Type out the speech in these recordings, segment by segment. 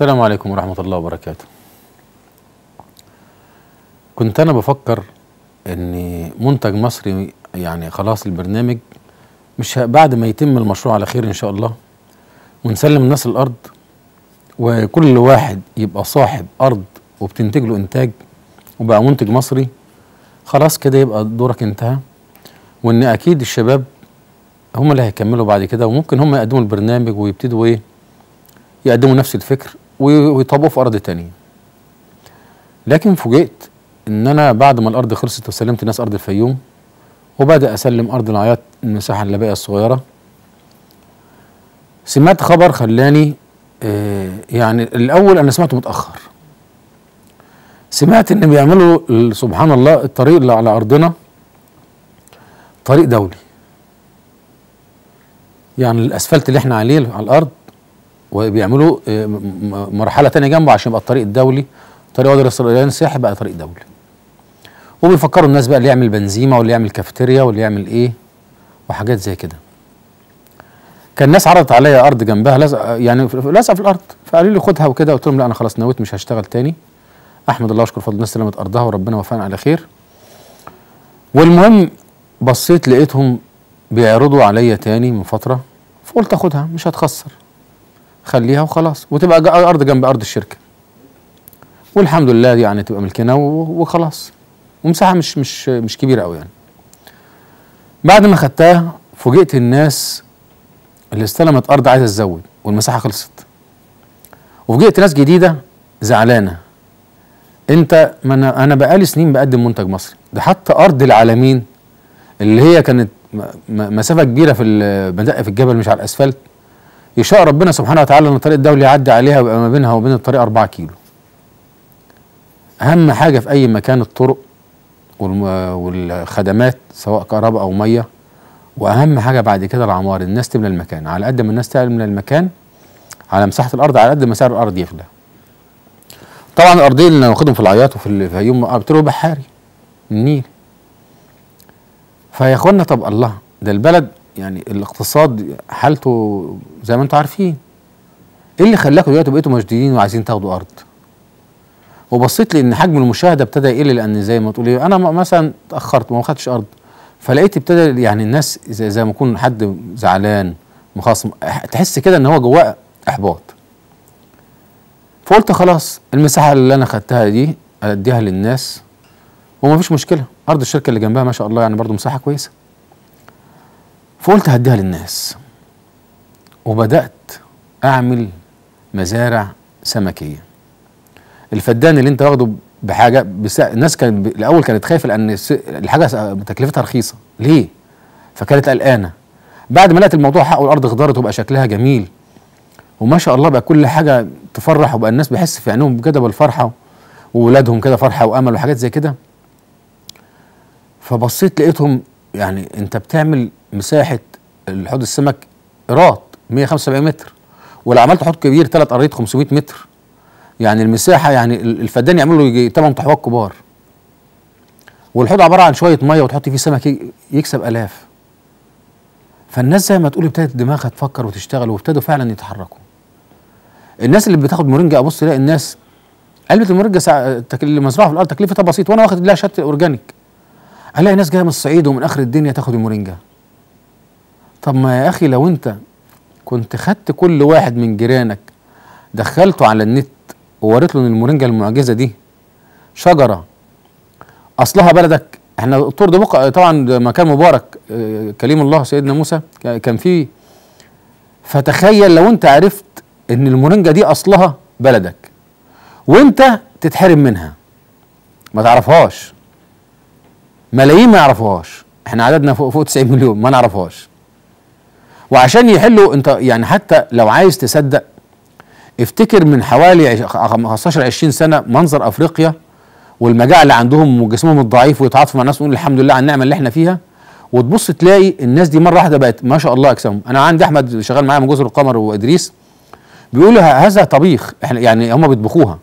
السلام عليكم ورحمة الله وبركاته. كنت أنا بفكر إن منتج مصري، يعني خلاص البرنامج مش بعد ما يتم المشروع على خير إن شاء الله ونسلم الناس الأرض وكل واحد يبقى صاحب أرض وبتنتج له إنتاج وبقى منتج مصري، خلاص كده يبقى دورك انتهى، وإن أكيد الشباب هم اللي هيكملوا بعد كده، وممكن هم يقدموا البرنامج ويبتدوا يقدموا نفس الفكر ويطبقوا في أرض تانية. لكن فوجئت إن أنا بعد ما الأرض خلصت وسلمت الناس أرض الفيوم وبدأ أسلم أرض العياط المساحة اللبائية الصغيرة، سمعت خبر خلاني يعني الأول أنا سمعته متأخر. سمعت إن بيعملوا سبحان الله الطريق اللي على أرضنا طريق دولي، يعني الأسفلت اللي احنا عليه على الأرض وبيعملوا مرحلة تانية جنبه عشان يبقى الطريق الدولي، طريق وادي الريان السياحي بقى طريق دولي. وبيفكروا الناس بقى اللي يعمل بنزيمة واللي يعمل كافيتيريا واللي يعمل وحاجات زي كده. كان الناس عرضت عليا أرض جنبها يعني لازقة في الأرض، فقالوا لي خدها وكده، قلت لهم لا أنا خلاص نويت مش هشتغل تاني. أحمد الله وأشكر فضل الناس سلمت أرضها وربنا وفقنا على خير. والمهم بصيت لقيتهم بيعرضوا عليا تاني من فترة، فقلت أخدها مش هتخسر، خليها وخلاص، وتبقى أرض جنب أرض الشركة والحمد لله يعني تبقى ملكنا وخلاص، ومساحة مش كبيرة أوي يعني. بعد ما خدتها فوجئت الناس اللي استلمت أرض عايزة تزود والمساحة خلصت، وفوجئت ناس جديدة زعلانة. أنا بقالي سنين بقدم منتج مصري، ده حتى أرض العالمين اللي هي كانت مسافة كبيرة في مدق في الجبل مش على الأسفلت، يشاء ربنا سبحانه وتعالى ان الطريق الدولي يعدي عليها ويبقى ما بينها وبين الطريق 4 كيلو. اهم حاجه في اي مكان الطرق والخدمات سواء كهرباء او ميه، واهم حاجه بعد كده العمار، الناس تملى المكان. على قد ما الناس تملى المكان على مساحه الارض على قد ما سعر الارض يغلى. طبعا الارضين اللي واخدهم في العياط وفي الفيوم قلت له بحاري النيل. فيا اخوانا طب الله، ده البلد يعني الاقتصاد حالته زي ما انتم عارفين، ايه اللي خلاكم دلوقتي بقيتوا مشدودين وعايزين تاخدوا ارض؟ وبصيت لي ان حجم المشاهده ابتدى يقل، لان زي ما تقولي انا مثلا اتاخرت ما خدتش ارض، فلقيت ابتدى يعني الناس زي ما يكون حد زعلان مخاصم، تحس كده ان هو جواه احباط. فقلت خلاص المساحه اللي انا خدتها دي اديها للناس ومفيش مشكله، ارض الشركه اللي جنبها ما شاء الله يعني برضو مساحه كويسه. فقلت هديها للناس، وبدأت أعمل مزارع سمكية. الفدان اللي أنت واخده بحاجة الناس كانت الأول كانت خايفة لأن الحاجة تكلفتها رخيصة، ليه؟ فكانت قلقانة. بعد ما لقت الموضوع حقه الأرض خضرت وبقى شكلها جميل وما شاء الله بقى كل حاجة تفرح، وبقى الناس بيحس في عينهم كده بالفرحة وولادهم كده فرحة وأمل وحاجات زي كده. فبصيت لقيتهم يعني أنت بتعمل مساحة الحوض السمك إيراد 175 متر، ولو عملت حوض كبير 3 أراضي 500 متر، يعني المساحة يعني الفدان يعمل له يجي 8 طحوات كبار، والحوض عبارة عن شوية مية وتحط فيه سمك يكسب آلاف. فالناس زي ما تقول ابتدت دماغها تفكر وتشتغل وابتدوا فعلا يتحركوا. الناس اللي بتاخد مورينجا أبص الاقي الناس علبة المورينجا اللي مزروعة في الأرض تكلفتها بسيط وأنا واخد لها شهادة أورجانيك، الاقي ناس جايه من الصعيد ومن اخر الدنيا تاخد المورينجا. طب ما يا اخي لو انت كنت خدت كل واحد من جيرانك دخلته على النت ووريت له ان المورينجا المعجزه دي شجره اصلها بلدك. احنا الطور ده بقى طبعا مكان مبارك، كليم الله سيدنا موسى كان فيه. فتخيل لو انت عرفت ان المورينجا دي اصلها بلدك وانت تتحرم منها ما تعرفهاش، ملايين ما يعرفوهاش، احنا عددنا فوق 90 مليون ما نعرفهاش. وعشان يحلوا انت يعني حتى لو عايز تصدق افتكر من حوالي 15 20 سنه منظر افريقيا والمجاعه اللي عندهم وجسمهم الضعيف ويتعاطفوا مع الناس ويقولوا الحمد لله على النعمه اللي احنا فيها، وتبص تلاقي الناس دي مره واحده بقت ما شاء الله اجسامهم. انا عندي احمد شغال معايا من جزر القمر وادريس بيقولوا هذا طبيخ، احنا يعني هم بيطبخوها،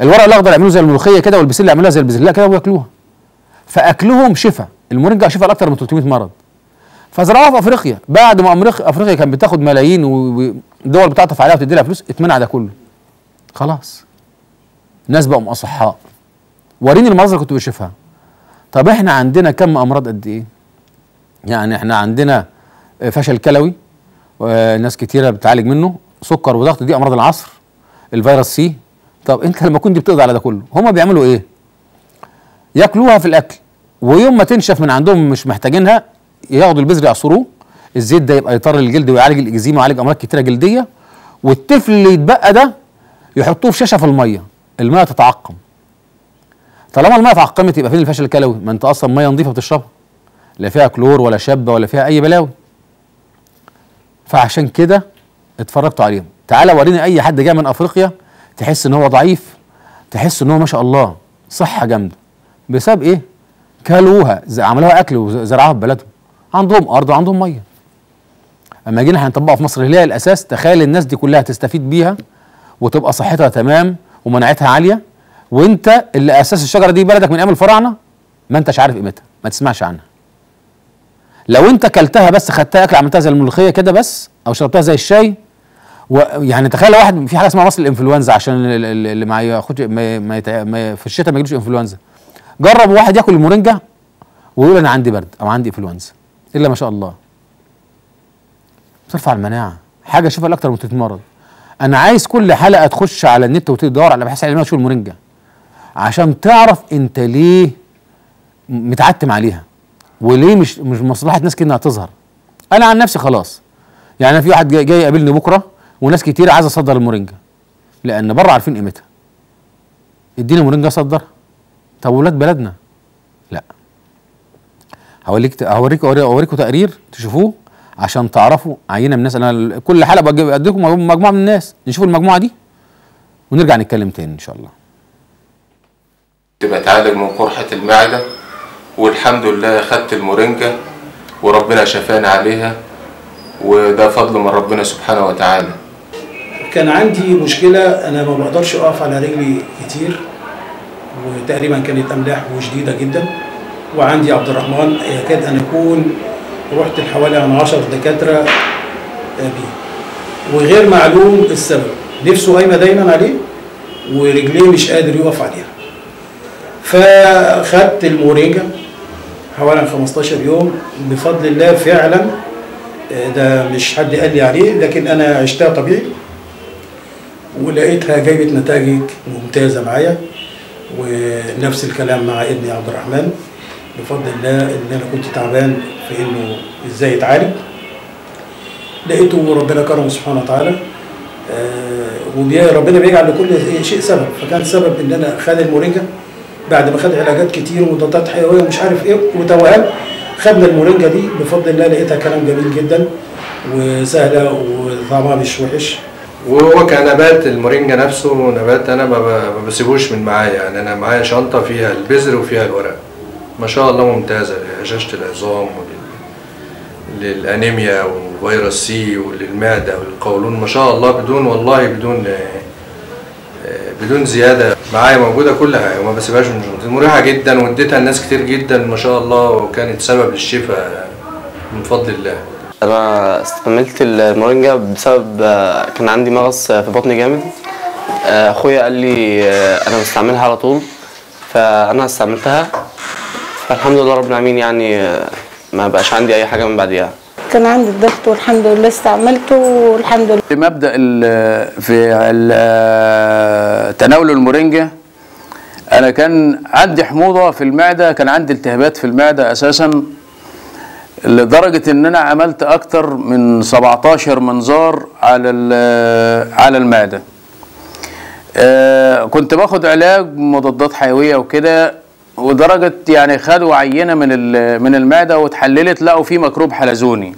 الورق الاخضر يعملوه زي الملوخيه كده والبسله يعملوها زي البسله كده وياكلوها. فاكلهم شفاء، المورينجا شفاء لاكثر من 300 مرض. فزرعوها في افريقيا، بعد ما افريقيا كانت بتاخد ملايين والدول بتعطف عليها وبتدي لها فلوس، اتمنع ده كله خلاص الناس بقوا اصحاء. وريني المناظر اللي كنت بشوفها. طب احنا عندنا كم امراض قد ايه؟ يعني احنا عندنا فشل كلوي وناس كتيره بتعالج منه، سكر وضغط دي امراض العصر، الفيروس سي. طب انت لما كنت بتقضي على ده كله، هما بيعملوا ايه؟ ياكلوها في الاكل، ويوم ما تنشف من عندهم مش محتاجينها ياخدوا البذر يعصروه، الزيت ده يبقى يطر الجلد ويعالج الاكزيما ويعالج امراض كتيره جلديه، والطفل اللي يتبقى ده يحطوه في شاشه في الميه، الميه تتعقم. طالما الميه اتعقمت يبقى فين الفشل الكلوي؟ ما انت اصلا ميه نظيفه بتشربها، لا فيها كلور ولا شابه ولا فيها اي بلاوي. فعشان كده اتفرجتوا عليهم. تعالى وريني اي حد جاي من افريقيا تحس ان هو ضعيف، تحس ان هو ما شاء الله صحه جامده، بسبب ايه؟ كلوها، عملوها اكل وزرعوها في بلدهم، عندهم ارض وعندهم ميه. اما جينا هنطبقها في مصر اللي هي الاساس، تخيل الناس دي كلها تستفيد بيها وتبقى صحتها تمام ومناعتها عاليه، وانت اللي اساس الشجره دي بلدك من ايام الفراعنه ما انتش عارف قيمتها، ما تسمعش عنها. لو انت كلتها بس، خدتها اكل عملتها زي الملوخيه كده بس، او شربتها زي الشاي، ويعني تخيل لو واحد في حاجه اسمها مصل الانفلونزا، عشان اللي ما ياخدش في الشتاء ما يجيلوش انفلونزا. جرب واحد ياكل المورينجا ويقول انا عندي برد او عندي انفلونزا، الا ما شاء الله بترفع المناعه، حاجه شوفها اكتر من 300 مرض. انا عايز كل حلقه تخش على النت وتدور على ابحاث علميه وتشوف المورينجا عشان تعرف انت ليه متعتم عليها، وليه مش مصلحه ناس كده انها تظهر. انا عن نفسي خلاص، يعني انا في واحد جاي يقابلني بكره وناس كتير عايزه اصدر المورينجا لان بره عارفين قيمتها. اديني مورينجا اصدرها. طب ولاد بلدنا لا. اوريكم تقرير تشوفوه عشان تعرفوا عينه من الناس. انا كل حلقه بديكم مجموعه من الناس، نشوف المجموعه دي ونرجع نتكلم تاني ان شاء الله. بتعالج من قرحه المعده، والحمد لله خدت المورينجا وربنا شفاني عليها، وده فضل من ربنا سبحانه وتعالى. كان عندي مشكله، انا ما بقدرش اقف على رجلي كتير، وتقريبا كانت املاح وشديده جدا، وعندي عبد الرحمن يكاد ان يكون رحت حوالي عن 10 دكاتره بيه، وغير معلوم السبب. نفسه قايمه دايما عليه ورجليه مش قادر يقف عليها. فخدت المورينجا حوالي 15 يوم بفضل الله. فعلا ده مش حد قال لي عليه، لكن انا عشتها طبيعي ولقيتها جايبه نتائج ممتازه معايا. ونفس الكلام مع ابني عبد الرحمن بفضل الله، ان انا كنت تعبان في انه ازاي يتعالج، لقيته ربنا كرمه سبحانه وتعالى. وربنا بيجعل لكل شيء سبب، فكان سبب ان انا خد المورينجا بعد ما خد علاجات كتير ومضادات حيويه ومش عارف ايه وتوهان. خدنا المورينجا دي بفضل الله، لقيتها كلام جميل جدا وسهله وطعمها مش وحش. وهو كنبات المورينجا نفسه نبات انا ما بسيبوش من معايا، يعني انا معايا شنطه فيها البذر وفيها الورق، ما شاء الله ممتازه لهشاشه العظام وللانيميا وفيروس سي وللمعده والقولون، ما شاء الله بدون زياده معايا موجوده كل حاجه وما بسيبهاش من شنطتي. مريحه جدا واديتها لناس كتير جدا ما شاء الله، وكانت سبب للشفاء من فضل الله. انا استعملت المورينجا بسبب كان عندي مغص في بطني جامد. اخويا قال لي انا بستعملها على طول، فانا استعملتها فالحمد لله رب العالمين، يعني ما بقاش عندي اي حاجه من بعديها. كان عندي الضغط والحمد لله استعملته والحمد لله. مبدأ في تناول المورينجا، انا كان عندي حموضه في المعده، كان عندي التهابات في المعده اساسا، لدرجه ان انا عملت اكتر من 17 منظار على المعده. كنت باخد علاج مضادات حيويه وكده، ودرجه يعني خدوا عينه من المعده واتحللت لقوا فيه ميكروب حلزوني.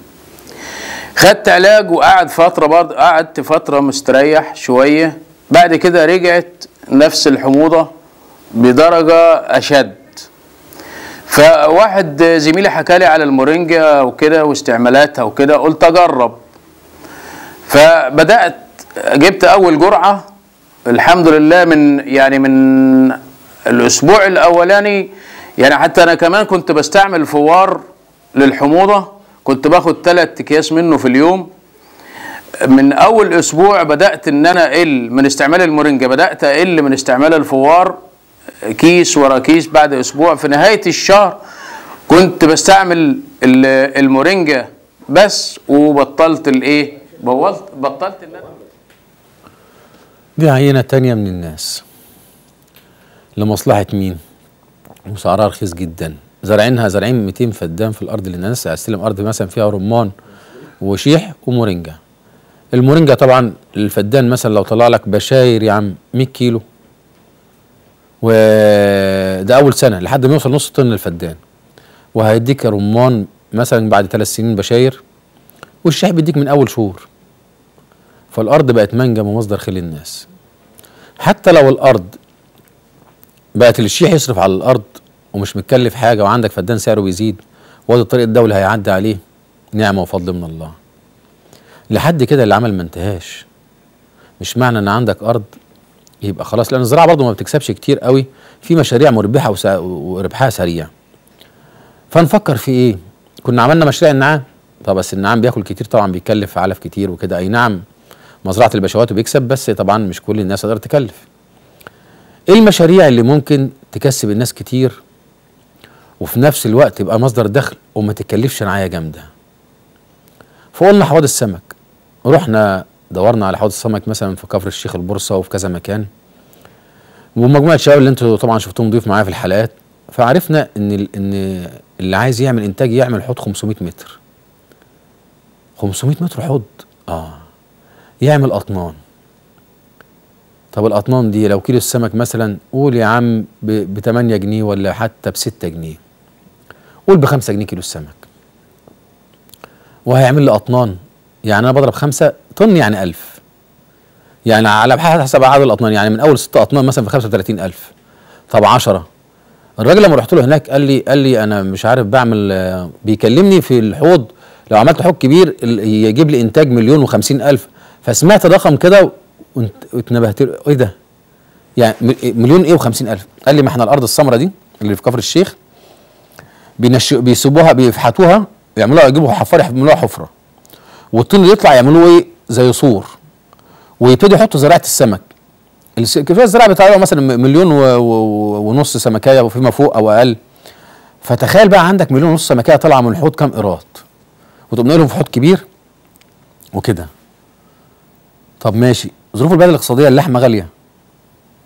خدت علاج وقعد فتره، برضه قعدت فتره مستريح شويه، بعد كده رجعت نفس الحموضه بدرجه اشد. فواحد زميلي حكى لي على المورينجا وكده واستعمالاتها وكده، قلت اجرب. فبدات جبت اول جرعه الحمد لله، من الاسبوع الاولاني، يعني حتى انا كمان كنت بستعمل فوار للحموضه، كنت باخد 3 اكياس منه في اليوم. من اول اسبوع بدات ان انا اقل من استعمال المورينجا، بدات اقل من استعمال الفوار كيس ورا كيس. بعد اسبوع في نهايه الشهر كنت بستعمل المورينجا بس، وبطلت الايه، بطلت ان انا. دي عينه تانية من الناس لمصلحه مين؟ وسعرها رخيص جدا، زارعين 200 فدان في الارض، اللي الناس هتستلم ارض مثلا فيها رمان وشيح ومورينجا. المورينجا طبعا الفدان مثلا لو طلع لك بشاير يا عم 100 كيلو، وده اول سنه لحد ما يوصل نص طن للفدان، وهيديك رمان مثلا بعد 3 سنين بشاير، والشيح بيديك من اول شهور. فالارض بقت منجم ومصدر خير للناس. حتى لو الارض بقت الشيح يصرف على الارض ومش متكلف حاجه، وعندك فدان سعره بيزيد، وادي الطريق الدولي هيعدي عليه، نعمه وفضل من الله. لحد كده العمل ما انتهاش. مش معنى ان عندك ارض يبقى خلاص، لان الزراعه برضه ما بتكسبش كتير قوي، في مشاريع مربحه وربحها سريع. فنفكر في ايه؟ كنا عملنا مشاريع النعام. طب بس النعام بياكل كتير طبعا، بيكلف علف كتير وكده. اي نعم مزرعه البشوات بيكسب، بس طبعا مش كل الناس تقدر تكلف. ايه المشاريع اللي ممكن تكسب الناس كتير وفي نفس الوقت تبقى مصدر دخل وما تكلفش رعايه جامده؟ فقلنا حوض السمك. رحنا دورنا على حوض السمك مثلا في كفر الشيخ، البورصه، وفي كذا مكان، ومجموعه شباب اللي انتوا طبعا شفتوهم ضيوف معايا في الحلقات. فعرفنا ان اللي عايز يعمل انتاج يعمل حوض 500 متر. 500 متر حوض، يعمل اطنان. طب الاطنان دي لو كيلو السمك مثلا قول يا عم ب 8 جنيه ولا حتى ب 6 جنيه، قول ب 5 جنيه كيلو السمك، وهيعمل لي اطنان. يعني انا بضرب 5 طن يعني 1000، يعني على حسب عدد الاطنان، يعني من اول 6 اطنان مثلا في 35,000. طب 10. الراجل لما رحت له هناك قال لي انا مش عارف بعمل، بيكلمني في الحوض لو عملت حوض كبير يجيب لي انتاج 1,050,000. فسمعت رقم كده واتنبهت له، ايه ده؟ يعني 1,050,000. قال لي ما احنا الارض السمراء دي اللي في كفر الشيخ بيسيبوها بيفحتوها، يجيبوا حفار يعملوها حفره، والطين اللي يطلع يعملوه ايه زي سور، ويبتدوا يحطوا زراعه السمك. كفايه الزراعه بتاعه مثلا 1,500,000 سمكايه وفيما فوق او اقل. فتخيل بقى عندك 1,500,000 سمكايه طالعه من الحوض، كام قيراط؟ وتقوم ناقلهم في حوض كبير وكده. طب ماشي، ظروف البلد الاقتصاديه اللحمه غاليه،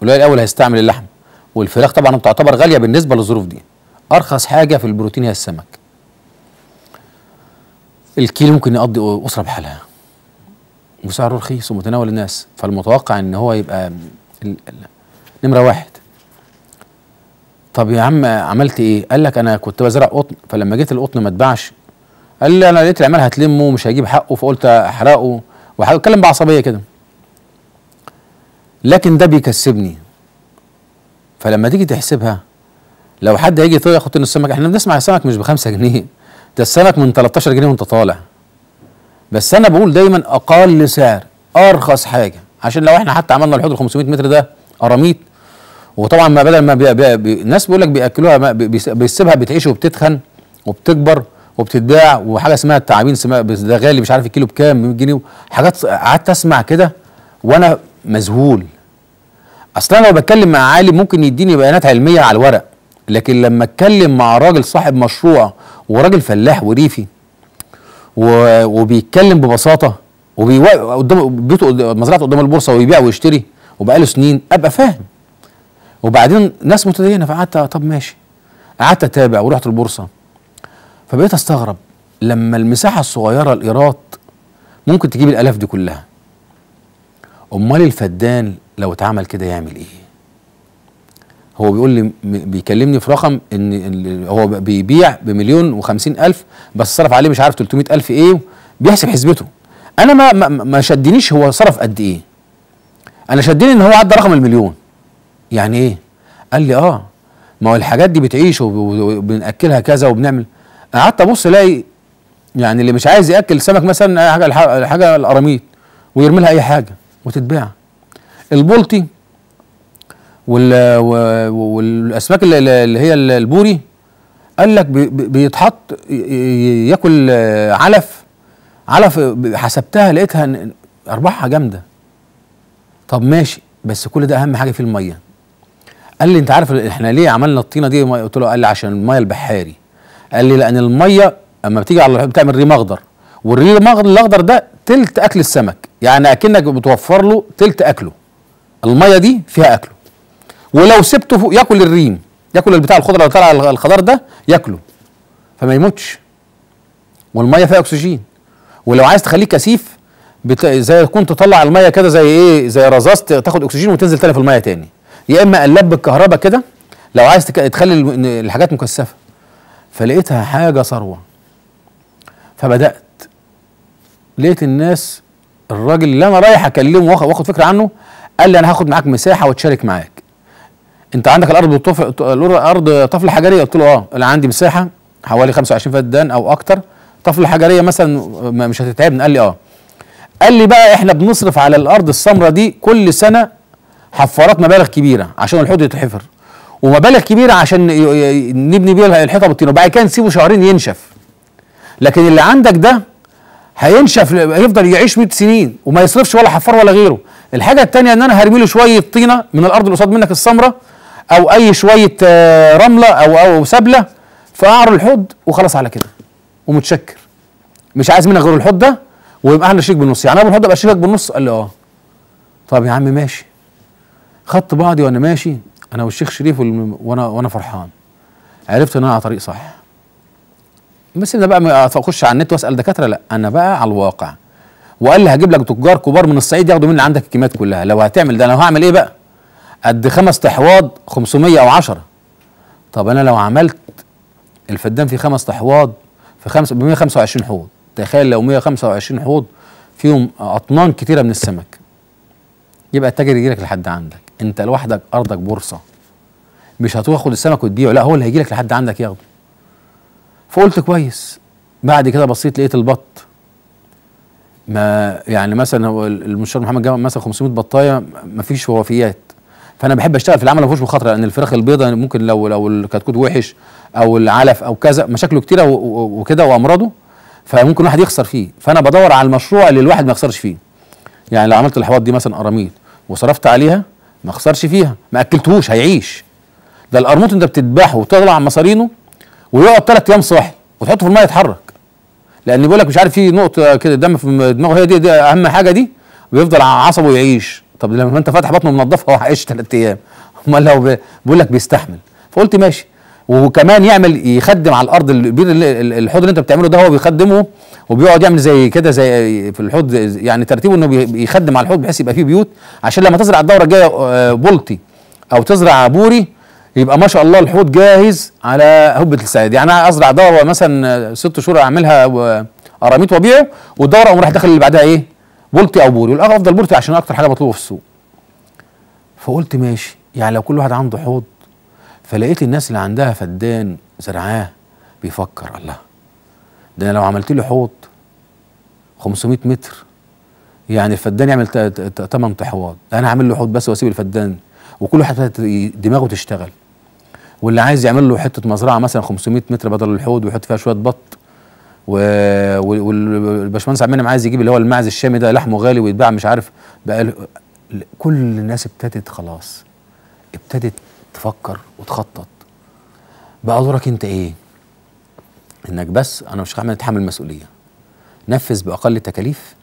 والقليل الاول هيستعمل اللحم، والفراخ طبعا بتعتبر غاليه بالنسبه للظروف دي. ارخص حاجه في البروتين هي السمك. الكيلو ممكن يقضي اسره بحالها، وسعره رخيص ومتناول الناس. فالمتوقع ان هو يبقى نمره 1. طب يا عم عملت ايه؟ قال لك انا كنت بزرع قطن، فلما جيت القطن ما اتباعش، قال لي انا لقيت العمال هتلمه ومش هيجيب حقه، فقلت احرقه، وهتكلم بعصبيه كده. لكن ده بيكسبني. فلما تيجي تحسبها، لو حد هيجي ياخد طن السمك، احنا بنسمع السمك مش ب5 جنيه، ده السمك من 13 جنيه وانت طالع. بس انا بقول دايما اقل سعر، ارخص حاجه، عشان لو احنا حتى عملنا الحوض ال 500 متر ده قراميط. وطبعا ما بدل ما الناس بيقول لك بياكلوها، بيسيبها بتعيش وبتتخن وبتكبر وبتتباع، وحاجه اسمها التعابين ده غالي، مش عارف الكيلو بكام، 100 جنيه، حاجات. قعدت اسمع كده وانا مذهول. اصلا انا لو بتكلم مع عالم ممكن يديني بيانات علميه على الورق، لكن لما اتكلم مع راجل صاحب مشروع وراجل فلاح وريفي وبيتكلم ببساطه، قدام بيته مزرعته قدام البورصه ويبيع ويشتري وبقاله سنين، ابقى فاهم. وبعدين ناس متدينه، فقعدت طب ماشي، قعدت اتابع ورحت البورصه، فبقيت استغرب لما المساحه الصغيره الايرات ممكن تجيب الالاف دي كلها. امال الفدان لو اتعمل كده يعمل ايه؟ هو بيقول لي، بيكلمني في رقم ان هو بيبيع ب1,050,000 بس صرف عليه مش عارف 300,000 ايه، بيحسب حسبته. انا ما شدنيش هو صرف قد ايه، انا شدني ان هو عدى رقم المليون. يعني ايه؟ قال لي ما هو الحاجات دي بتعيش وبناكلها كذا وبنعمل. قعدت ابص الاقي يعني اللي مش عايز ياكل سمك مثلا حاجه القراميط ويرمي لها اي حاجه وتتباع. البلطي والاسماك اللي هي البوري، قال لك بيتحط ياكل علف. حسبتها لقيتها ارباحها جامده. طب ماشي، بس كل ده اهم حاجه فيه الميه. قال لي انت عارف احنا ليه عملنا الطينه دي؟ قلت له، قال لي عشان الميه البحاري. قال لي لان الميه اما بتيجي على الحوض بتعمل ريم اخضر، والريم الاخضر ده تلت اكل السمك، يعني اكنك بتوفر له تلت اكله. الميه دي فيها اكله، ولو سبته ياكل الريم، ياكل البتاع الخضره اللي طالع الخضار ده ياكله فما يموتش. والميه فيها اكسجين، ولو عايز تخليه كثيف زي كنت تطلع الميه كده زي ايه، زي رذاذ تاخد اكسجين وتنزل تاني في الميه تاني. يا اما قلب بالكهرباء كده لو عايز تخلي الحاجات مكثفه. فلقيتها حاجه ثروه. فبدات لقيت الناس، الراجل اللي انا رايح اكلمه واخد فكره عنه قال لي انا هاخد معاك مساحه واتشارك معاك. انت عندك الارض طفل حجريه؟ قلت له اه، انا عندي مساحه حوالي 25 فدان او اكتر، طفل حجريه مثلا مش هتتعبني. قال لي اه. قال لي بقى احنا بنصرف على الارض السمراء دي كل سنه حفارات مبالغ كبيره عشان الحوض يتحفر، ومبالغ كبيره عشان نبني بيها الحيطه بالطين، وبعد كده نسيبه شهرين ينشف. لكن اللي عندك ده هينشف، هيفضل يعيش 100 سنين وما يصرفش ولا حفار ولا غيره. الحاجه الثانيه ان انا هرمي له شويه طينه من الارض اللي قصاد منك السمراء، او اي شويه رمله او سبله في قعر الحوض، وخلاص على كده ومتشكر، مش عايز منك غير الحوض ده، ويبقى احنا شريك بالنص. يعني انا الحوض ابقى شريك بالنص؟ قال لي اه. طب يا عم ماشي. خدت بعضي وانا ماشي انا والشيخ شريف وانا فرحان، عرفت ان انا على طريق صح. بس انا بقى اخش على النت واسال دكاتره، لا انا بقى على الواقع. وقال لي هجيب لك تجار كبار من الصعيد ياخدوا مني عندك الكميات كلها. لو هتعمل ده انا هعمل ايه بقى؟ قد 5 احواض 500 او 10. طب انا لو عملت الفدان في 5 احواض في ب 125 حوض، تخيل لو 125 حوض فيهم اطنان كتيره من السمك، يبقى التاجر يجي لك لحد عندك. انت لوحدك ارضك بورصه، مش هتاخد السمك وتبيعه، لا هو اللي هيجي لك لحد عندك ياخده. فقلت كويس. بعد كده بصيت لقيت البط، ما يعني مثلا هو المستشار محمد جاب مثلا 500 بطايه ما فيش وفيات. فانا بحب اشتغل في العمل ما فيهوش مخاطره، لان الفراخ البيضاء ممكن لو الكتكوت وحش او العلف او كذا مشاكله كتيره وكده وامراضه، فممكن واحد يخسر فيه. فانا بدور على المشروع اللي الواحد ما يخسرش فيه. يعني لو عملت الحواض دي مثلا قراميط وصرفت عليها ما اخسرش فيها، ما اكلتهوش هيعيش. ده القرموط انت بتذبحه وتطلع مصارينه ويقعد 3 ايام صاحي وتحطه في الميه يتحرك، لان بيقول لك مش عارف في نقطه كده دم في دماغه، هي دي اهم حاجه دي، ويفضل عصبه يعيش. طب لما انت فاتح بطنه منضفها هو هيعيش 3 ايام، امال لو بيقول لك بيستحمل. فقلت ماشي. وكمان يخدم على الارض الحوض اللي انت بتعمله ده، هو بيخدمه وبيقعد يعمل زي كده زي في الحوض، يعني ترتيبه انه بيخدم على الحوض بحيث يبقى فيه بيوت، عشان لما تزرع الدوره الجايه بلطي او تزرع بوري يبقى ما شاء الله الحوض جاهز على هبه السعيد. يعني انا ازرع دوره مثلا 6 شهور اعملها قراميط وابيعه، والدوره اقوم رايح داخل اللي بعدها ايه؟ بلطي او بوري، والافضل بلطي عشان اكتر حاجه مطلوبه في السوق. فقلت ماشي، يعني لو كل واحد عنده حوض. فلقيت الناس اللي عندها فدان زرعاه بيفكر الله، ده انا لو عملت له حوض 500 متر يعني الفدان يعمل 8 حواض، ده انا هعمل له حوض بس واسيب الفدان وكل واحد دماغه تشتغل. واللي عايز يعمل له حته مزرعه مثلا 500 متر بدل الحوض ويحط فيها شويه بط، والباشمهندس عبد المنعم عايز يجيب اللي هو الماعز الشامي ده لحمه غالي ويتباع مش عارف بقى. كل الناس ابتدت خلاص، ابتدت تفكر وتخطط. بقى دورك انت ايه؟ انك بس انا مش هعمل تحمل المسؤوليه، نفذ باقل التكاليف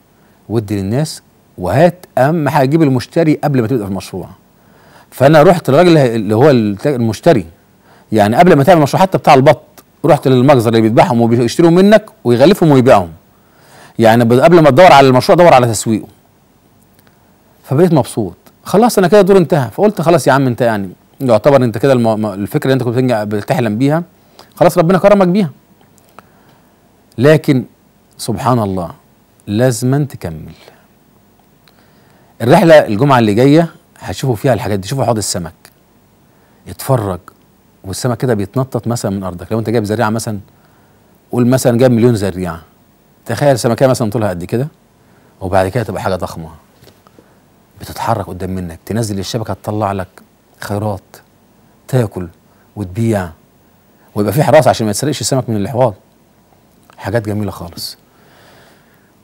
وادي للناس، وهات اهم حاجه جيب المشتري قبل ما تبدا في المشروع. فانا رحت للراجل اللي هو المشتري، يعني قبل ما تعمل مشروع حتى بتاع البط رحت للمجزر اللي بيذبحهم وبيشتروا منك ويغلفهم ويبيعهم. يعني قبل ما تدور على المشروع دور على تسويقه. فبقيت مبسوط. خلاص انا كده دور انتهى. فقلت خلاص يا عم انت يعني يعتبر انت كده الفكره اللي انت كنت بتحلم بيها خلاص ربنا كرمك بيها. لكن سبحان الله لازما تكمل. الرحله الجمعه اللي جايه هتشوفوا فيها الحاجات دي. شوفوا حوض السمك، اتفرج والسمك كده بيتنطط مثلا من ارضك. لو انت جايب زريعه مثلا، قول مثلا جايب 1,000,000 زريعه، تخيل سمكيه مثلا طولها قد كده وبعد كده تبقى حاجه ضخمه بتتحرك قدام منك، تنزل الشبكه تطلع لك خيرات، تاكل وتبيع، ويبقى في حراسه عشان ما يتسرقش السمك من الحواض. حاجات جميله خالص.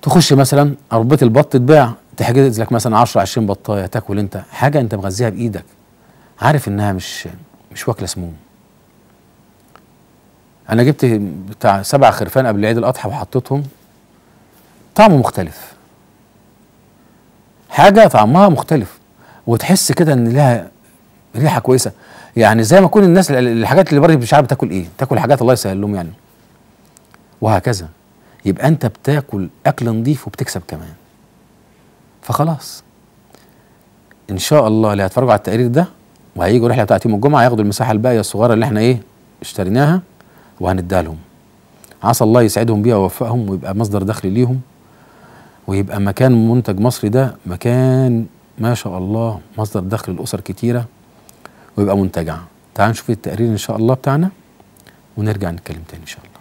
تخش مثلا عربيه البط تتباع، تحجز لك مثلا 10 20 بطايه، تاكل انت حاجه انت مغذيها بايدك، عارف انها مش واكله سموم. انا جبت بتاع 7 خرفان قبل عيد الاضحى وحطيتهم، طعمه مختلف، حاجه طعمها مختلف، وتحس كده ان لها ريحه كويسه، يعني زي ما يكون الناس الحاجات اللي بره مش عارف بتاكل ايه، تاكل حاجات الله يسهل لهم يعني، وهكذا. يبقى انت بتاكل اكل نظيف وبتكسب كمان. فخلاص ان شاء الله اللي هيتفرجوا على التقرير ده وهيجوا الرحله بتاعت يوم الجمعه هياخدوا المساحه الباقيه الصغيره اللي احنا ايه اشتريناها وهنديها لهم. عسى الله يسعدهم بيها ويوفقهم ويبقى مصدر دخل ليهم، ويبقى مكان منتج مصري ده مكان ما شاء الله مصدر دخل لاسر كتيره، ويبقى منتجع. تعالوا نشوف التقرير ان شاء الله بتاعنا ونرجع نتكلم تاني ان شاء الله.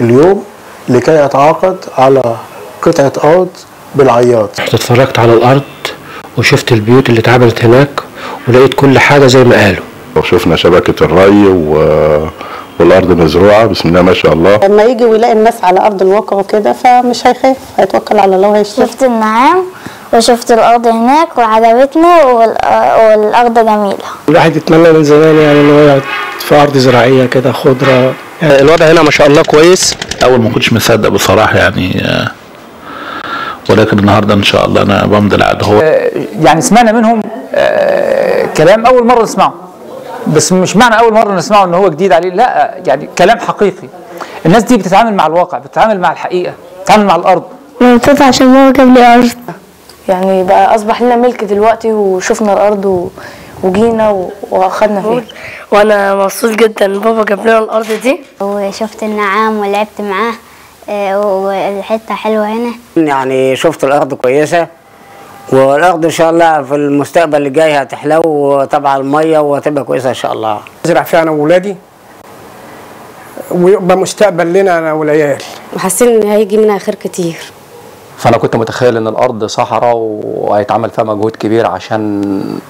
اليوم لكي اتعاقد على قطعه ارض بالعياط. اتفرجت على الارض وشفت البيوت اللي اتعملت هناك ولقيت كل حاجه زي ما قالوا، وشفنا شبكه الري والارض مزروعه بسم الله ما شاء الله. لما يجي ويلاقي الناس على ارض الواقع وكده فمش هيخاف، هيتوكل على الله وهيشتغل. شفت النعام وشفت الارض هناك وعجبتني والارض جميله. الواحد يتمنى من زمان يعني انه يقعد في ارض زراعيه كده خضره. الوضع هنا ما شاء الله كويس. اول ما كنتش مصدق بصراحه يعني، ولكن النهارده ان شاء الله انا بمضي العقد. هو يعني سمعنا منهم كلام اول مره نسمعه، بس مش معنى اول مره نسمعه ان هو جديد عليه، لا يعني كلام حقيقي. الناس دي بتتعامل مع الواقع، بتتعامل مع الحقيقه، بتتعامل مع الارض. مبسوطه عشان بابا جاب لي ارض، يعني بقى اصبح لنا ملك دلوقتي، وشفنا الارض وجينا واخدنا فيها. وانا مبسوط جدا بابا جاب لنا الارض دي، وشفت النعام ولعبت معاه والحته حلوه هنا. يعني شفت الارض كويسه، والارض ان شاء الله في المستقبل اللي جاي هتحلو، وطبعا الميه وهتبقى كويسه ان شاء الله. ازرع فيها انا واولادي ويبقى مستقبل لنا انا والعيال، وحاسين ان هيجي منها خير كتير. فانا كنت متخيل ان الارض صحراء وهيتعمل فيها مجهود كبير عشان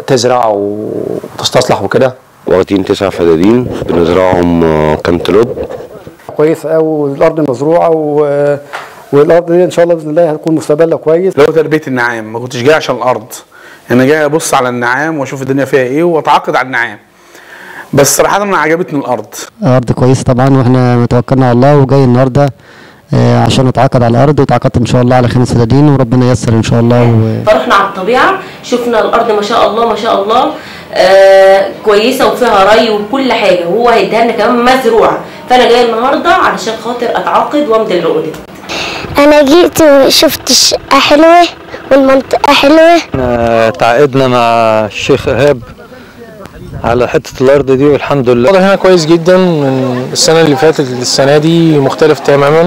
تزرع وتستصلح وكده. واخدين 9 فدادين بنزرعهم كانتلوب. كويس قوي، والارض مزروعه والارض دي ان شاء الله باذن الله هتكون مستقبلها كويس. لو تربيه النعام ما كنتش جاي عشان الارض، انا جاي ابص على النعام واشوف الدنيا فيها ايه واتعاقد على النعام. بس صراحه انا عجبتني الارض. ارض كويس طبعا، واحنا توكلنا على الله وجاي النهارده عشان نتعاقد على الارض، وتعاقدت ان شاء الله على 5 فدادين وربنا ييسر ان شاء الله. فرحنا على الطبيعه، شفنا الارض ما شاء الله ما شاء الله كويسه وفيها ري وكل حاجه، وهو هيديها لنا كمان مزروعه. فانا جايه النهارده علشان خاطر اتعاقد وامضي العقود. انا جيت وشفت الشقه حلوه والمنطقه حلوه. تعاقدنا مع الشيخ ايهاب على حته الارض دي والحمد لله. الوضع هنا كويس جدا من السنه اللي فاتت للسنه دي، مختلف تماما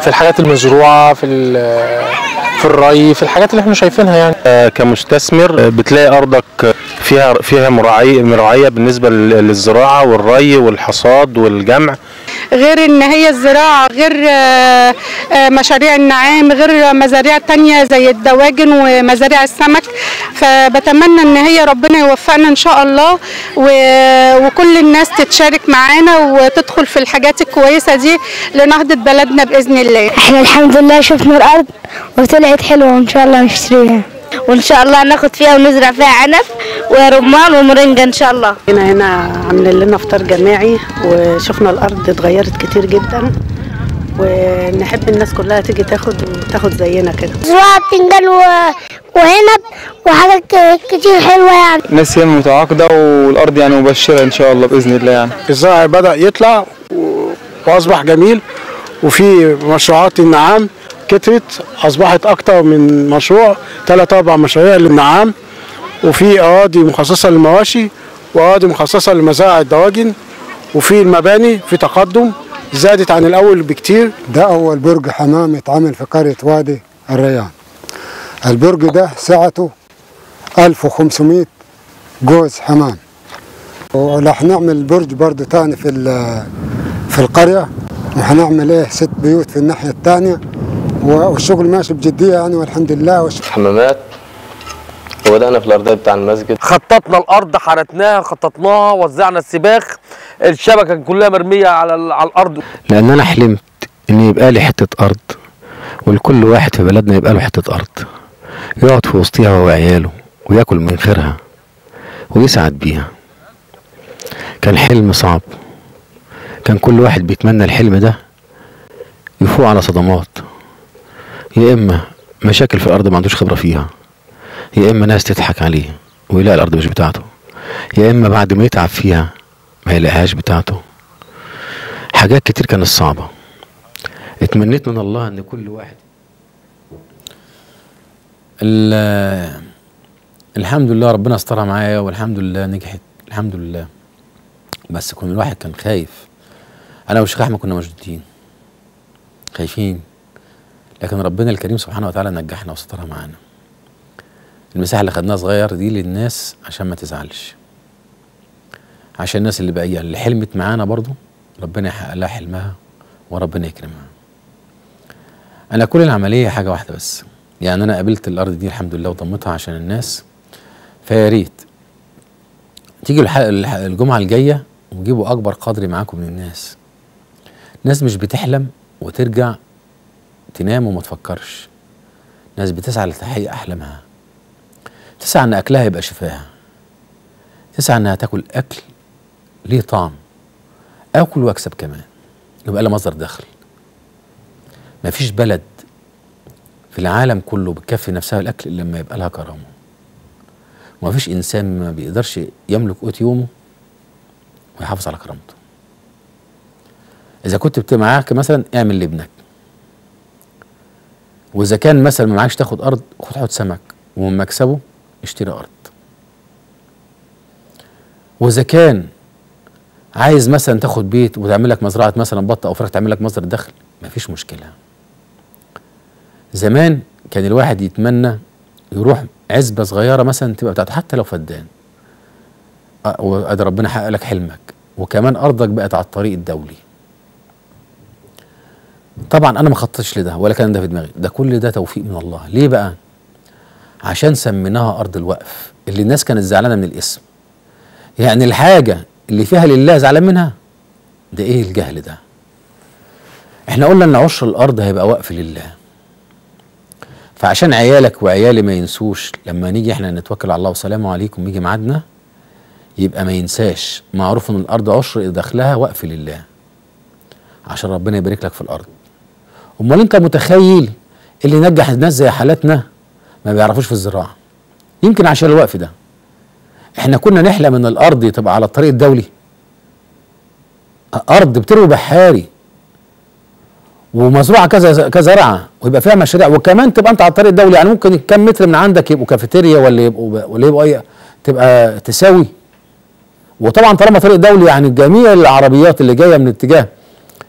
في الحاجات المزروعه، في الري، في الحاجات اللي احنا شايفينها يعني. كمستثمر بتلاقي ارضك فيها مراعيه بالنسبه للزراعه والري والحصاد والجمع، غير ان هي الزراعه، غير مشاريع النعام، غير مزاريع تانية زي الدواجن ومزاريع السمك. فبتمنى ان هي ربنا يوفقنا ان شاء الله، وكل الناس تتشارك معانا وتدخل في الحاجات الكويسه دي لنهضه بلدنا باذن الله. احنا الحمد لله شفنا الارض وطلعت حلوه، وان شاء الله نشتريها، وان شاء الله ناخد فيها ونزرع فيها عنب ورمان ومرنجة ان شاء الله. هنا عاملين لنا فطار جماعي، وشفنا الارض اتغيرت كتير جدا، ونحب الناس كلها تيجي تاخد زينا كده. زراعة بتنجان وعنب وحاجات كتير حلوه يعني. الناس هي متعاقده والارض يعني مبشره ان شاء الله باذن الله يعني. الزرع بدا يطلع واصبح جميل، وفي مشروعات النعام كترت، اصبحت اكتر من مشروع، 3 4 مشاريع للنعام، وفي اراضي مخصصه للمواشي واراضي مخصصه لمزارع الدواجن، وفي المباني في تقدم زادت عن الاول بكتير. ده اول برج حمام اتعمل في قريه وادي الريان. البرج ده سعته 1500 جوز حمام، وراح نعمل برج برضه تاني في القريه، وهنعمل 6 بيوت في الناحيه الثانيه، والشغل ماشي بجديه يعني والحمد لله. حمامات، وبدأنا في الأرضية بتاع المسجد. خططنا الأرض، حرتناها، خططناها، وزعنا السباخ، الشبكة كلها مرمية على الأرض. لأن أنا حلمت ان يبقى لي حته ارض، ولكل واحد في بلدنا يبقى له حته ارض يقعد في وسطها هو وعياله وياكل من خيرها ويسعد بيها. كان حلم صعب، كان كل واحد بيتمنى الحلم ده يفوق على صدمات، يا اما مشاكل في الارض ما عندوش خبره فيها، يا اما ناس تضحك عليه ويلاقي الارض مش بتاعته، يا اما بعد ما يتعب فيها ما يلاقيهاش بتاعته. حاجات كتير كانت صعبه. اتمنيت من الله ان كل واحد الحمد لله ربنا استرها معايا، والحمد لله نجحت الحمد لله. بس كل الواحد كان خايف. انا والشيخ احمد كنا مشدودين خايفين، لكن ربنا الكريم سبحانه وتعالى نجحنا وسترها معانا. المساحه اللي خدناها صغير دي للناس عشان ما تزعلش، عشان الناس اللي باقيه اللي حلمت معانا برضو ربنا يحقق لها حلمها وربنا يكرمها. انا كل العمليه حاجه واحده بس، يعني انا قابلت الارض دي الحمد لله وضمتها عشان الناس. فيا ريت تيجوا الجمعه الجايه وجيبوا اكبر قدر معاكم من الناس. ناس مش بتحلم وترجع تنام وما تفكرش، ناس بتسعى لتحقيق احلامها، تسعى ان اكلها يبقى شفاها، تسعى انها تاكل اكل ليه طعم، اكل واكسب كمان يبقى لها مصدر دخل. مفيش بلد في العالم كله بتكفي نفسها الاكل الا لما يبقى لها كرامه، ومفيش انسان ما بيقدرش يملك قوت يومه ويحافظ على كرامته. اذا كنت معاك مثلا اعمل لابنك، واذا كان مثلا ما معكش تاخد ارض خد حوض سمك ومن مكسبه اشتري ارض. واذا كان عايز مثلا تاخد بيت وتعمل لك مزرعه مثلا بط او فراخ تعمل لك مصدر دخل مفيش مشكله. زمان كان الواحد يتمنى يروح عزبه صغيره مثلا تبقى بتاعته حتى لو فدان، وادي ربنا حقق لك حلمك وكمان ارضك بقت على الطريق الدولي. طبعا انا ما خططتش لده ولا كان ده في دماغي، ده كل ده توفيق من الله. ليه بقى؟ عشان سميناها ارض الوقف اللي الناس كانت زعلانه من الاسم. يعني الحاجه اللي فيها لله زعلان منها، ده ايه الجهل ده؟ احنا قلنا ان عشر الارض هيبقى وقف لله، فعشان عيالك وعيالي ما ينسوش لما نيجي احنا نتوكل على الله والسلام عليكم يجي ميعادنا يبقى ما ينساش معروف ان الارض عشر دخلها وقف لله عشان ربنا يبارك لك في الارض. امال انت متخيل اللي نجح الناس زي حالتنا ما بيعرفوش في الزراعه؟ يمكن عشان الوقف ده. احنا كنا نحلم ان الارض تبقى على الطريق الدولي، ارض بتروي بحاري ومزروعه كزرعه ويبقى فيها مشاريع، وكمان تبقى انت على الطريق الدولي. يعني ممكن كم متر من عندك يبقوا كافيتيريا ولا يبقوا اي تبقى تساوي. وطبعا طالما طريق دولي يعني جميع العربيات اللي جايه من اتجاه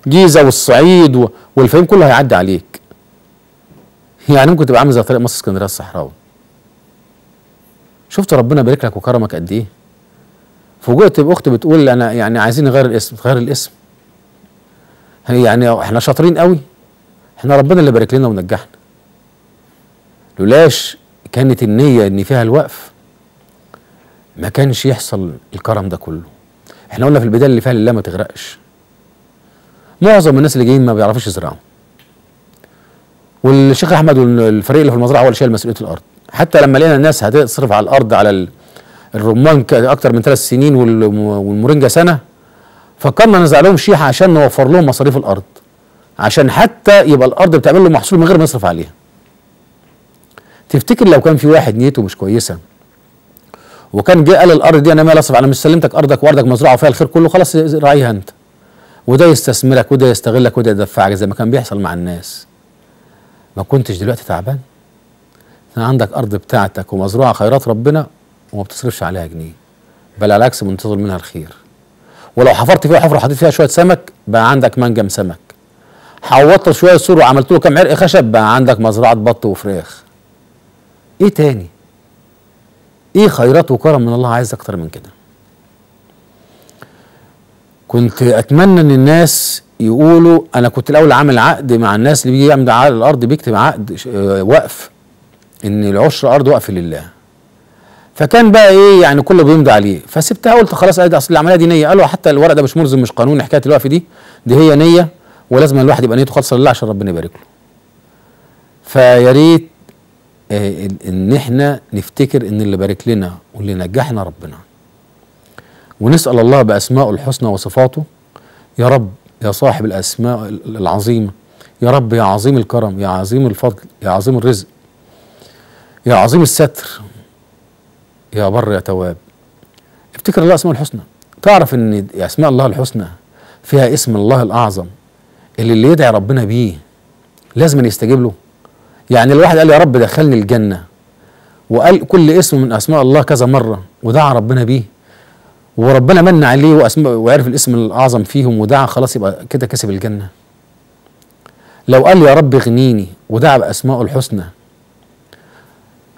جيزه والصعيد والفيوم كله هيعدي عليك. يعني ممكن تبقى عامل زي طريق مصر اسكندريه الصحراوي. شفت ربنا بارك لك وكرمك قد ايه؟ فوجئت باخت بتقول انا يعني عايزين نغير الاسم. تغير الاسم؟ يعني احنا شاطرين قوي، احنا ربنا اللي بارك لنا ونجحنا. لولاش كانت النيه ان فيها الوقف ما كانش يحصل الكرم ده كله. احنا قلنا في البدايه اللي فيها لله ما تغرقش. معظم الناس اللي جايين ما بيعرفوش يزرعوا، والشيخ احمد والفريق اللي في المزرعه هو اللي شايل مسؤوليه الارض. حتى لما لقينا الناس هتصرف على الارض على الرمان اكتر من 3 سنين والمورينجا سنه، فكرنا نزع لهم شيحه عشان نوفر لهم مصاريف الارض، عشان حتى يبقى الارض بتعمل له محصول من غير ما يصرف عليها. تفتكر لو كان في واحد نيته مش كويسه وكان جه قال الارض دي انا مالي اصرف، انا مش سلمتك ارضك وارضك مزروعه وفيها الخير كله، خلاص راعيها انت، وده يستثمرك وده يستغلك وده يدفعك زي ما كان بيحصل مع الناس، ما كنتش دلوقتي تعبان؟ عندك ارض بتاعتك ومزروعه خيرات ربنا وما بتصرفش عليها جنيه، بل على العكس منتظر منها الخير. ولو حفرت فيها حفره وحطيت فيها شويه سمك بقى عندك منجم سمك، حوطت شويه سور وعملت له كام عرق خشب بقى عندك مزرعه بط وفراخ. ايه تاني؟ ايه خيرات وكرم من الله عايز اكتر من كده؟ كنت اتمنى ان الناس يقولوا انا كنت الاول عامل عقد مع الناس اللي بيجي يعمل على الارض، بيكتب عقد وقف ان العشر ارض وقف لله. فكان بقى ايه يعني كله بيمضي عليه، فسبتها قلت خلاص ادي اصل العمليه دي نيه. قالوا حتى الورق ده مش ملزم مش قانوني، حكايه الوقف دي هي نيه ولازم الواحد يبقى نيته خالصه لله عشان ربنا يبارك له. فيا ريت ان احنا نفتكر ان اللي بارك لنا واللي نجحنا ربنا، ونسال الله باسمائه الحسنى وصفاته: يا رب يا صاحب الاسماء العظيمه، يا رب يا عظيم الكرم، يا عظيم الفضل، يا عظيم الرزق، يا عظيم الستر، يا بر يا تواب. افتكر الله اسماء الحسنى، تعرف ان اسماء الله الحسنى فيها اسم الله الاعظم اللي يدعي ربنا بيه لازم يستجيب له. يعني الواحد قال يا رب دخلني الجنه، وقال كل اسم من اسماء الله كذا مره ودعا ربنا بيه، وربنا من عليه وعرف الاسم الاعظم فيهم ودعا، خلاص يبقى كده كسب الجنه. لو قال يا رب اغنيني ودعا باسمائه الحسنى،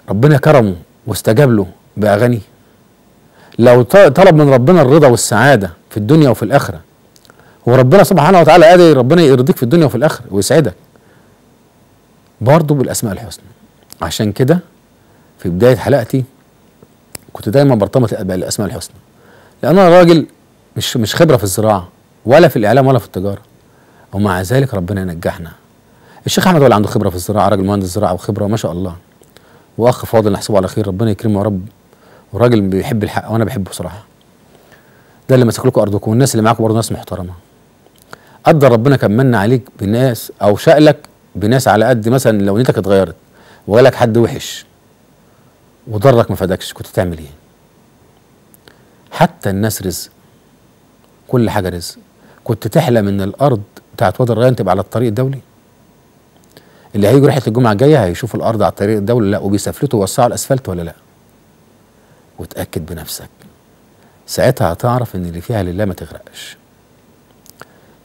ربنا كرمه واستجاب له باغاني. لو طلب من ربنا الرضا والسعاده في الدنيا وفي الاخره، وربنا سبحانه وتعالى قادر ربنا يرضيك في الدنيا وفي الاخره ويسعدك برضه بالاسماء الحسنى. عشان كده في بدايه حلقتي كنت دايما برتبط بالاسماء الحسنى، لان انا راجل مش خبره في الزراعه ولا في الاعلام ولا في التجاره، ومع ذلك ربنا ينجحنا. الشيخ احمد هو اللي عنده خبره في الزراعه، راجل مهندس زراعه وخبره ما شاء الله، واخ فاضل نحسبه على خير، ربنا يكرمه يا رب، وراجل بيحب الحق وانا بحبه بصراحه. ده اللي ماسك لكم ارضكم، والناس اللي معاكم برضه ناس محترمه. قدر ربنا كان من عليك بناس او شألك بناس على قد مثلا لو نيتك اتغيرت وجالك حد وحش وضرك ما فادكش، كنت تعمل ايه؟ حتى الناس رزق، كل حاجه رزق. كنت تحلم ان الارض بتاعت وادي الريان تبقى على الطريق الدولي؟ اللي هيجوا رحله الجمعه الجايه هيشوفوا الارض على الطريق الدولي لا، وبيسفلتوا ويوسعوا الاسفلت ولا لا؟ وتاكد بنفسك، ساعتها هتعرف ان اللي فيها لله ما تغرقش.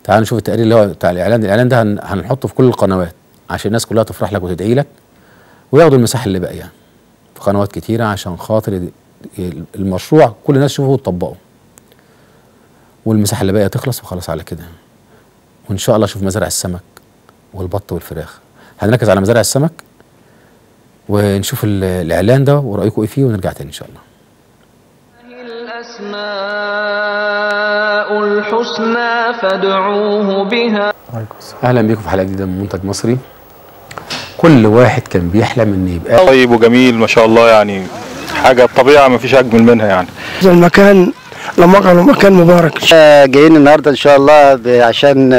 تعالوا نشوف التقرير اللي هو بتاع الاعلان ده هنحطه في كل القنوات عشان الناس كلها تفرح لك وتدعي لك، وياخدوا المساحه اللي باقيه في قنوات كتيره عشان خاطر المشروع كل الناس تشوفه وتطبقه، والمساحه اللي باقيه تخلص وخلاص على كده. وان شاء الله اشوف مزارع السمك والبط والفراخ. هنركز على مزارع السمك ونشوف الاعلان ده ورايكم ايه فيه، ونرجع تاني ان شاء الله. الأسماء الحسنى فادعوه بها. اهلا بيكم في حلقه جديده من منتج مصري. كل واحد كان بيحلم ان يبقى طيب وجميل ما شاء الله، يعني حاجه الطبيعه ما فيش اجمل منها. يعني المكان لما قالوا مكان مبارك. جايين النهارده ان شاء الله عشان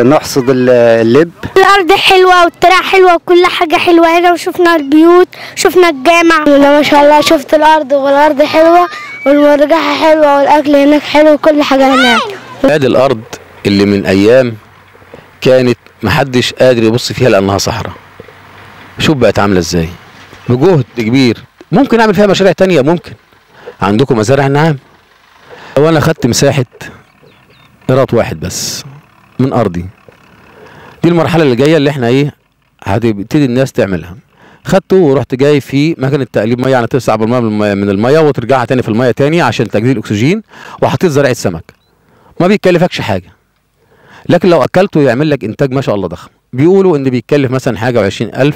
نحصد اللب. الارض حلوه والطريق حلوه وكل حاجه حلوه هنا، وشفنا البيوت شفنا الجامع. ما شاء الله شفت الارض، والارض حلوه والمرجحه حلوه والاكل هناك حلو وكل حاجه هناك. هذه الارض اللي من ايام كانت محدش قادر يبص فيها لانها صحراء، شوف بقت عامله ازاي بجهد كبير. ممكن اعمل فيها مشاريع تانية، ممكن عندكم مزارع النعام. لو انا خدت مساحه قيراط واحد بس من ارضي، دي المرحله اللي جايه اللي احنا ايه هتبتدي الناس تعملها. خدته ورحت جاي في مكنه تقليب ميه، يعني تسحب الميه من الميه وترجعها تاني في الميه تاني عشان تجديد الاكسجين، وحطيت زراعه سمك. ما بيكلفكش حاجه، لكن لو اكلته يعمل لك انتاج ما شاء الله ضخم. بيقولوا ان بيتكلف مثلا حاجه و20,000،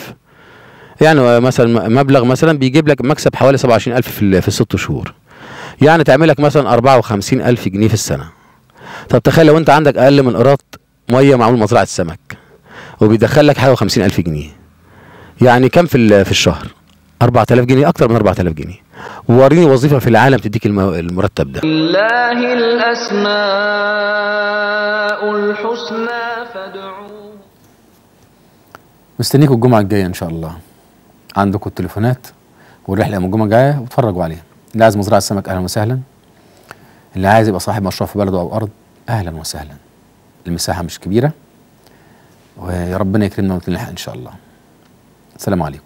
يعني مثلا مبلغ مثلا بيجيب لك مكسب حوالي 27,000 في ال6 شهور، يعني تعمل لك مثلا 54,000 جنيه في السنه. طب تخيل لو انت عندك اقل من قيراط ميه معمول مزرعه سمك وبيدخل لك حاجه و50,000 جنيه، يعني كم في الشهر؟ 4,000 جنيه، اكتر من 4,000 جنيه. وريني وظيفه في العالم تديك المرتب ده. لله الاسماء الحسنى فادعوه. مستنيكم الجمعه الجايه ان شاء الله. عندكم التليفونات والرحله يوم الجمعه الجايه واتفرجوا عليها. اللي عايز مزرعه سمك اهلا وسهلا، اللي عايز يبقى صاحب مشروع في بلده او ارض اهلا وسهلا. المساحه مش كبيره، ويا ربنا يكرمنا ونلحق ان شاء الله. السلام عليكم.